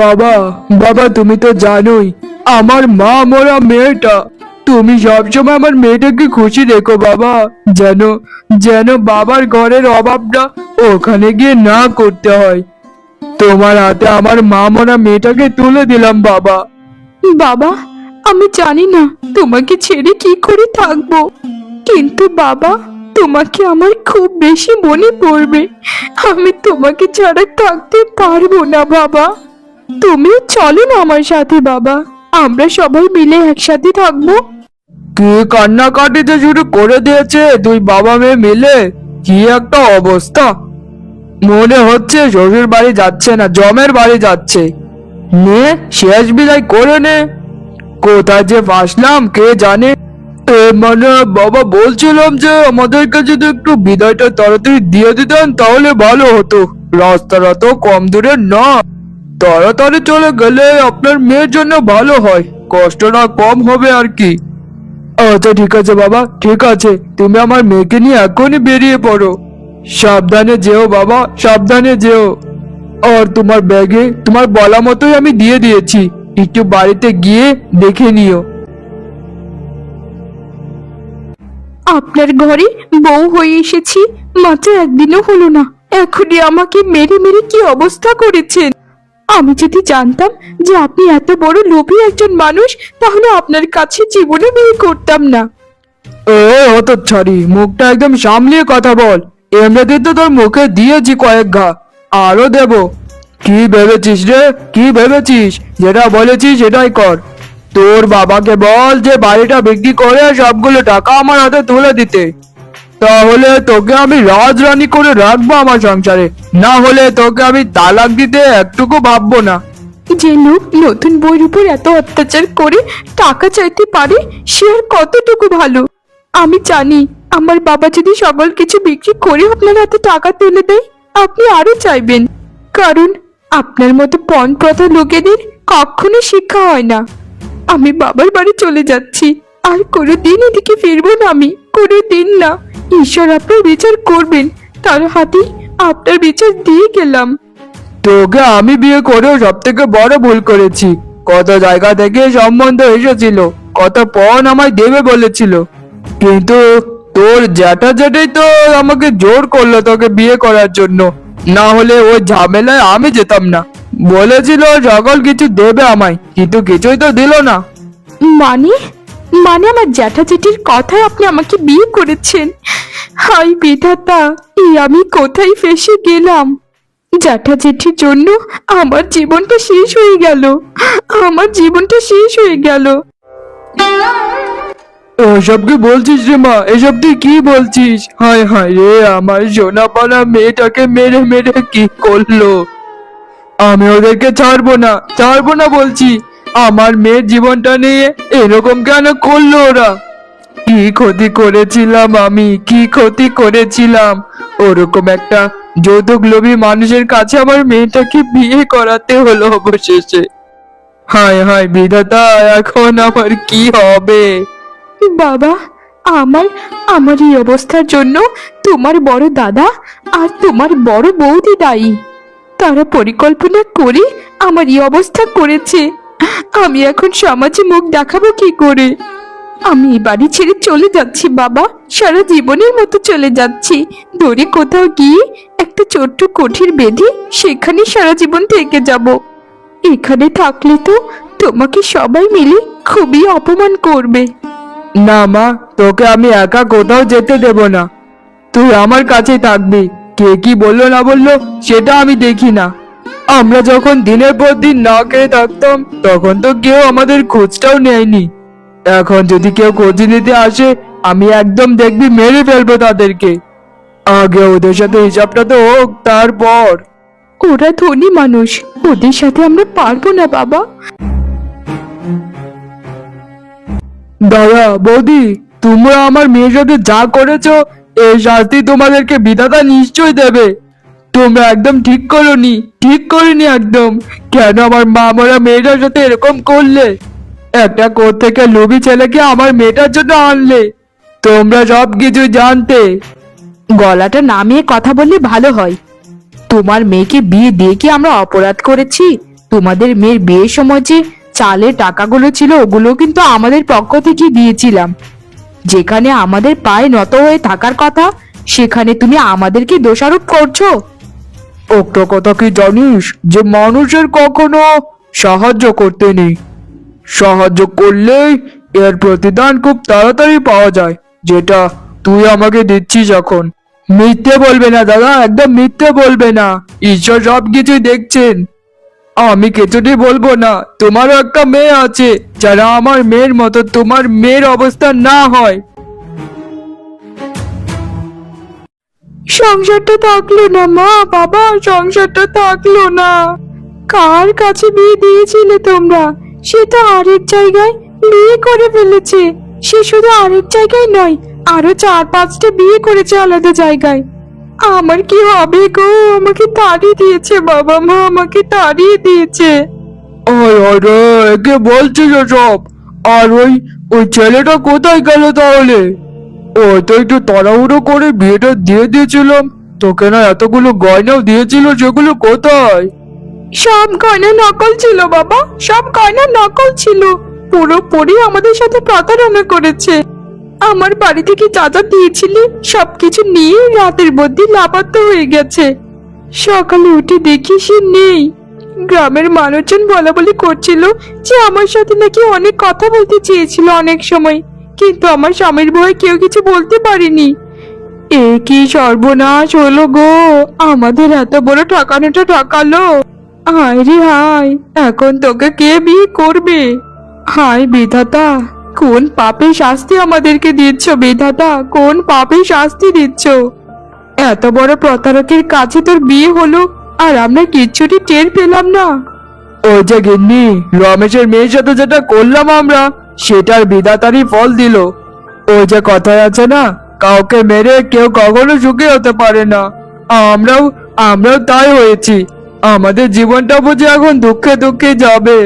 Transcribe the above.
বাবা, বাবা তুমি তো জানোই আমার মা মরা মেয়েটা। তুমি সবসময় আমার মেয়েটাকে খুশি রেখো বাবা, যেন যেন বাবার ঘরের অভাবটা ওখানে গিয়ে না করতে হয়। তোমার হাতে আমার মা মরা মেয়েটাকে তুলে দিলাম বাবা। বাবা, আমি জানি না তোমাকে ছেড়ে কি করে থাকবো, কিন্তু বাবা তোমাকে আমার খুব বেশি মনে পড়বে। আমি তোমাকে ছাড়া থাকতে পারবো না বাবা। তুমিও চলো না আমার সাথে বাবা, আমরা সবাই মিলে একসাথে থাকবো। কি কান্নাকাটিতে শুরু করে দিয়েছে দুই বাবা মেয়ে মিলে। কি একটা অবস্থা, মনে হচ্ছে শ্বশুর বাড়ি যাচ্ছে না, জমের বাড়ি যাচ্ছে। নে শেষ বিদায় করে নে। কোথায় যে ফাঁসলাম কে জানে। মানে বাবা বলছিলাম যে আমাদেরকে যদি একটু বিদায়টা তাড়াতাড়ি দিয়ে দিতেন তাহলে ভালো হতো। রাস্তাটা তো কম দূরের না, তাড়াতাড়ি চলে গেলে আপনার মেয়ের জন্য ভালো হয়, কষ্টটা কম হবে আর কি। আচ্ছা ঠিক আছে বাবা, ঠিক আছে, তুমি আমার মেয়েকে নিয়ে এখনই বেরিয়ে পড়ো। সাবধানে যেও বাবা, সাবধানে যেও। আর তোমার ব্যাগে তোমার বলা মতোই আমি দিয়ে দিয়েছি, একটু বাড়িতে গিয়ে দেখে নিও। আপনার ঘরে বউ হয়ে এসেছি, মাত্র একদিনও হলো না, এখনই আমাকে মেরে মেরে কি অবস্থা করেছেন। আমি যদি জানতাম যে আপনি এত বড় লোভী একজন মানুষ, তাহলে আপনার কাছে জীবনে বিয়ে করতাম না। ও হতচ্ছাড়ি, মুখটা একদম সামলিয়ে কথা বল। এমনিতে তো তোর মুখে দিয়েছি কয়েক ঘা, আরো দেব। কি ভেবেছিস রে, কি ভেবেছিস? যেটা বলেছি সেটাই কর। তোর বাবাকে বল যে বাড়িটা বিক্রি করে সবগুলো টাকা আমার হাতে তুলে দিতে, তাহলে তোকে আমি রাজরানী করে রাখবো আমার সংসারে, না হলে তোকে আমি তালাক দিতে একটুকু ভাববো না। যে লোক নতুন বইয়ের উপর এত অত্যাচার করে টাকা চাইতে পারে, সে আর কতটুকু ভালো। আমি জানি আমার বাবা যদি সকল কিছু বিক্রি করে আপনার হাতে টাকা তুলে দেয়, আপনি আরো চাইবেন, কারণ আপনার মতো পণ প্রথা লোকেদের কখনো শিক্ষা হয় না। আমি বাবার বাড়ি চলে যাচ্ছি, আর কোনোদিন এদিকে ফিরবো না, আমি কোনোদিন না। ঈশ্বর আপনার বিচার করবেন, তার হাতেই আপনার বিচার দিয়ে গেলাম। তোকে আমি বিয়ে করেও সব থেকে বড় ভুল করেছি। কত জায়গা থেকে সম্বন্ধ এসেছিল, কত পণ আমায় দেবে বলেছিল, কিন্তু তোর জ্যাঠা জেঠাই তো আমাকে জোর করলো তোকে বিয়ে করার জন্য, না হলে ওই ঝামেলায় আমি যেতাম না। বলেছিল সকল কিছু দেবে আমায়, কিন্তু কিছুই তো দিল না। মানে মানে আমার জ্যাঠা জেঠির কথায় আপনি আমাকে বিয়ে করেছেন? হাই বিধাতা, এই আমি কোথায় ফেসে গেলাম। জ্যাঠা জেঠির জন্য আমার জীবনটা শেষ হয়ে গেল, আমার জীবনটা শেষ হয়ে গেল। এসব কি বলছিস রে মা, এসব তুই কি বলছিস? হায় হায় রে, আমার সোনাপানা মেয়েটাকে মেরে মেরে কি করলো। আমি ওদেরকে ছাড়বো না, ছাড়বো না বলছি। আমার মেয়ের জীবনটা নিয়ে এরকম কেন করলো ওরা? কি ক্ষতি করেছিলাম আমি, কি ক্ষতি করেছিলাম? ওরকম একটা যৌতুক লোভী মানুষের কাছে আমার মেয়েটাকে বিয়ে করাতে হলো অবশেষে। হায় হায় বিধাতা, এখন আমার কি হবে? বাবা, আমার আমার এই অবস্থার জন্য তোমার বড় দাদা আর তোমার বড় বৌদি দায়ী। তারা পরিকল্পনা করে আমার এই অবস্থা করেছে। আমি এখন সমাজে মুখ দেখাবো কি করে? আমি এই বাড়ি ছেড়ে চলে যাচ্ছি বাবা, সারা জীবনের মতো চলে যাচ্ছি। দূরে কোথাও গিয়ে একটা ছোট্ট কুঠির বেঁধে সেখানে সারা জীবন থেকে যাব। এখানে থাকলে তো তোমাকে সবাই মিলে খুবই অপমান করবে। না মা, তোকে আমি একা কোথাও যেতে দেব না। তুই আমার কাছেই থাকবি, কে কি বললো না বললো সেটা আমি দেখি না। আমরা যখন দিনের পর দিন না খেয়ে থাকতাম, তখন তো কেউ আমাদের খোঁজটাও নেয়নি। এখন যদি কেউ খোঁজ নিতে আসে, আমি একদম দেখবি মেরে ফেলবো তাদেরকে। আগে ওদের সাথে হিসাবটা তো হোক, তারপর। ওরা ধনী মানুষ, ওদের সাথে আমরা পারবো না বাবা। দাদা বৌদি, তোমরা আমার মেয়ের সাথে যা করেছো, এই শাস্তি তোমাদেরকে বিধাতা নিশ্চয়ই দেবে। তোমরা একদম ঠিক করোনি, ঠিক করিনি একদম। কেন আমার মা মরা মেয়েটার সাথে এরকম করলে? একটা কোত্থেকে লোভী ছেলেকে আমার মেয়েটার জন্য আনলে। তোমরা সব কিছু জানতে। গলাটা নামিয়ে কথা বললে ভালো হয়। তোমার মেয়েকে বিয়ে দিয়ে কি আমরা অপরাধ করেছি? তোমাদের মেয়ের বিয়ের সময় যে চালের টাকাগুলো ছিল ওগুলো কিন্তু আমাদের পক্ষ থেকে দিয়েছিলাম। যেখানে আমাদের পায়ে নত হয়ে থাকার কথা সেখানে তুমি আমাদেরকে দোষারোপ করছো। একটা কথা কি জানিস যে মানুষের কখনো সাহায্য করতে নেই, সাহায্য করলেই এর প্রতিদান খুব তাড়াতাড়ি পাওয়া যায়, যেটা তুই আমাকে দিচ্ছিস এখন। মিথ্যে বলবে না দাদা, একদম মিথ্যে বলবে না, ঈশ্বর সবকিছুই দেখছেন। আমি কিছুটি বলবো না। তোমারও একটা মেয়ে আছে, যারা আমার মেয়ের মতো তোমার মেয়ের অবস্থা না হয়। সংসারটা থাকলো না মা, বাবা, সংসারটা থাকলো না। কার কাছে বিয়ে দিয়েছিলে তোমরা? সে তো আরেক জায়গায় বিয়ে করে ফেলেছে। সে শুধু আরেক জায়গায় নয়, আরো 4-5টা বিয়ে করেছে আলাদা জায়গায়। আমার কি হবে গো? আমাকে তাড়িয়ে দিয়েছে বাবা মা, আমাকে তাড়িয়ে দিয়েছে। ওই ওরে, একে বলছিস সব? আর ওই ওই ছেলেটা কোথায় গেল তাহলে? ও তো একটু তাড়াহুড়ো করে বিয়েটা দিয়ে দিয়েছিলাম, তোকে না এতগুলো গয়নাও দিয়েছিল, সেগুলো কোথায়? সব গয়না নকল ছিল বাবা, সব গয়না নকল ছিল। পুরোপুরি আমাদের সাথে প্রতারণা করেছে। আমার বাড়ি থেকে যা যা দিয়েছিলি সবকিছু নিয়ে রাতের মধ্যে লাপাত্তা হয়ে গেছে। সকালে উঠে দেখি সে নেই। গ্রামের মানুষজন বলা বলি করছিল যে আমার সাথে নাকি অনেক কথা বলতে চেয়েছিল অনেক সময়, কিন্তু আমার স্বামীর ভয়ে কেউ কিছু বলতে পারেনি। এ কি সর্বনাশ হলো গো! আমাদের এত বড় ঠকানোটা ঠকালো। হায় রে হায়, এখন তোকে কে বিয়ে করবে? হায় বিধাতা, কোন পাপে শাস্তি আমাদেরকে দিচ্ছ বিধাতা, কোন পাপে শাস্তি দিচ্ছ? এত বড় প্রতারকের কাছে তোর বিয়ে হলো আর আমরা কিচ্ছুটি টের পেলাম না। ওই যে গিন্নি, রমেশের মেয়ের সাথে যেটা করলাম আমরা, সেটার বিধাতারই ফল দিল। ওই যে কথায় আছে না, কাউকে মেরে কেউ কখনো সুখী হতে পারে না। আমরাও আমরাও তাই হয়েছি। আমাদের জীবনটা বুঝে এখন দুঃখে দুঃখে যাবে।